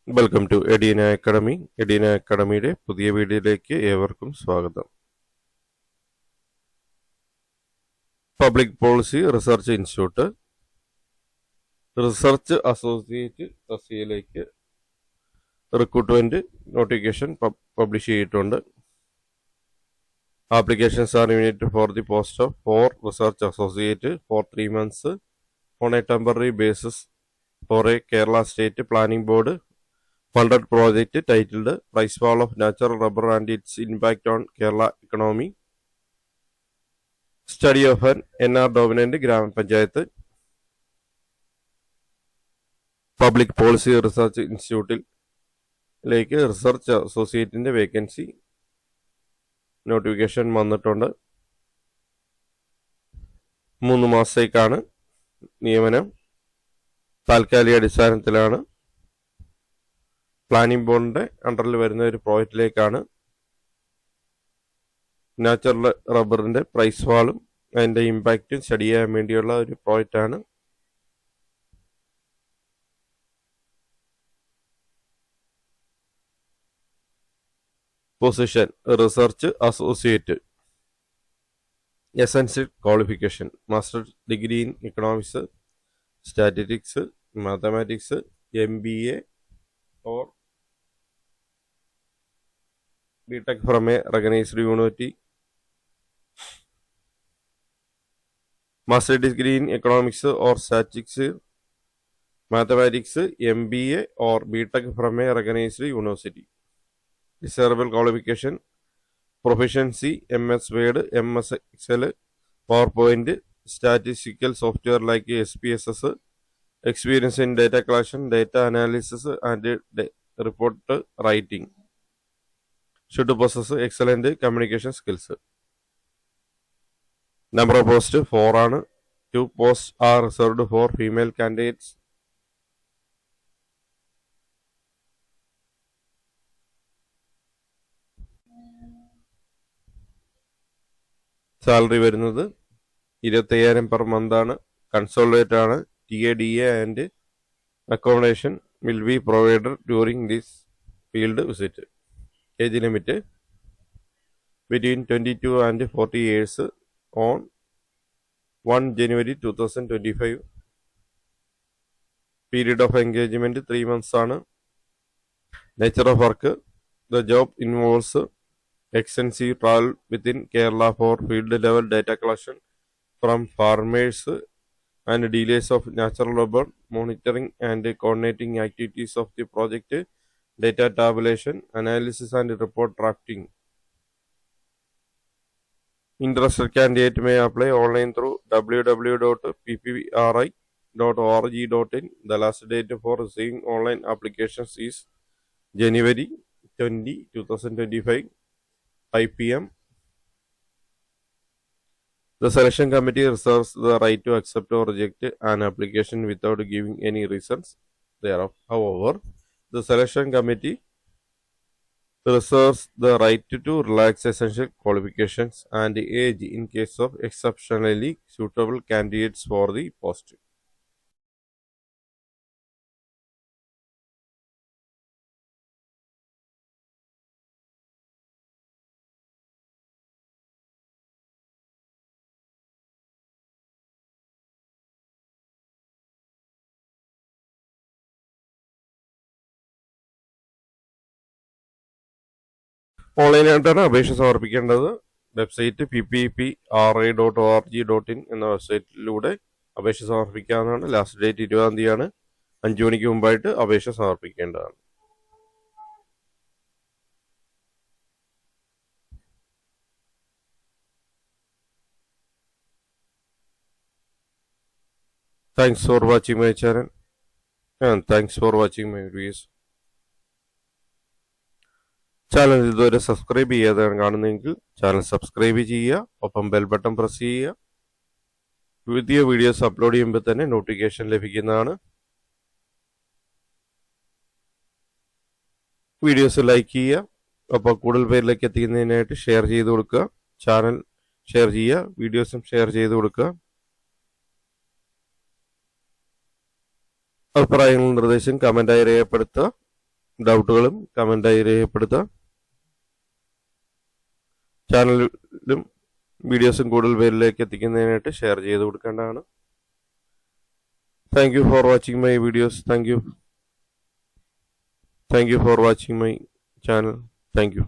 Welcome to Edina academy. Edina അക്കാഡമിയുടെ പുതിയ വീഡിയോയിലേക്ക് ഏവർക്കും സ്വാഗതം. Public policy research institute research associate തസ്തികയിലേക്ക് റിക്രൂട്ട്മെന്റ് നോട്ടിഫിക്കേഷൻ പബ്ലിഷ് ചെയ്തിട്ടുണ്ട്. Applications are invited for the post of 4 research associate for 3 months on a temporary basis for a Kerala State Planning Board funded project titled Price Fall of Natural Rubber and Its Impact on Kerala Economy. Study of an NR dominant Gram Panchayat. Public policy റിസർച്ച് ഇൻസ്റ്റിറ്റ്യൂട്ടിലേക്ക് research അസോസിയേറ്റിന്റെ vacancy notification വന്നിട്ടുണ്ട്. 3 മാസത്തേക്കാണ് നിയമനം. താൽക്കാലിക അടിസ്ഥാനത്തിലാണ്. Planning ബോർഡിന്റെ അണ്ടറിൽ വരുന്ന ഒരു പ്രോജക്റ്റിലേക്കാണ്. നാച്ചുറൽ റബ്ബറിന്റെ പ്രൈസ് ഫാളും അതിന്റെ ഇമ്പാക്റ്റും സ്റ്റഡി ചെയ്യാൻ വേണ്ടിയുള്ള ഒരു പ്രോജക്റ്റാണ്. Position research associate. Essential qualification master degree in economics, statistics, mathematics, MBA or BTech from a recognized university. Master degree in economics or statistics, mathematics, MBA or BTech from a recognized university. Desirable qualification: proficiency MS Word, MS Excel, PowerPoint, statistical software like SPSS, experience in data collection, data analysis and report writing. Should possess excellent communication skills. Number of posts 4 ആണ്. 2 posts are reserved for female candidates. Salary വരുന്നത് 25,000 per month ആണ്. Consolidate ആണ്. TADA and accommodation will be provided during this field visit. Age limit between 22 and 40 years on 1 January 2025. Period of engagement 3 months ആണ്. Nature of work: the job involves extensive travel within Kerala for field level data collection from farmers and dealers of natural rubber, monitoring and coordinating activities of the project, data tabulation, analysis and report drafting. Interested candidate may apply online through www.ppri.org.in. The last date for receiving online applications is January 20, 2025, 5 p.m. The selection committee reserves the right to accept or reject an application without giving any reasons thereof. However, the selection committee reserves the right to relax essential qualifications and age in case of exceptionally suitable candidates for the post. ഓൺലൈനായിട്ടാണ് അപേക്ഷ സമർപ്പിക്കേണ്ടത്. Website PPPRI.org.in എന്ന വെബ്സൈറ്റിലൂടെ അപേക്ഷ സമർപ്പിക്കാവുന്നതാണ്. Last date 20-ാം തീയതിയാണ്. 5 മണിക്ക് മുമ്പായിട്ട് അപേക്ഷ സമർപ്പിക്കേണ്ടതാണ്. Thanks for watching my channel and thanks for watching my videos. Channel ഇതുവരെ subscribe ചെയ്യാതെയാണ് കാണുന്നതെങ്കിൽ ചാനൽ സബ്സ്ക്രൈബ് ചെയ്യുക. ഒപ്പം ബെൽ ബട്ടൺ പ്രസ് ചെയ്യുക. പുതിയ വീഡിയോസ് അപ്ലോഡ് ചെയ്യുമ്പോൾ തന്നെ നോട്ടിഫിക്കേഷൻ ലഭിക്കുന്നതാണ്. വീഡിയോസ് ലൈക്ക് ചെയ്യുക. ഒപ്പം കൂടുതൽ പേരിലേക്ക് എത്തിക്കുന്നതിനായിട്ട് ഷെയർ ചെയ്ത് കൊടുക്കുക. ചാനൽ ഷെയർ ചെയ്യുക. വീഡിയോസും ഷെയർ ചെയ്ത് കൊടുക്കുക. അഭിപ്രായങ്ങളും നിർദ്ദേശം കമന്റായി രേഖപ്പെടുത്തുക. ഡൗട്ടുകളും കമൻ്റായി രേഖപ്പെടുത്താം. ചാനലിലും വീഡിയോസും കൂടുതൽ പേരിലേക്ക് എത്തിക്കുന്നതിനായിട്ട് ഷെയർ ചെയ്ത് കൊടുക്കേണ്ടതാണ്. Thank you for watching my videos. Thank you for watching my channel. Thank you.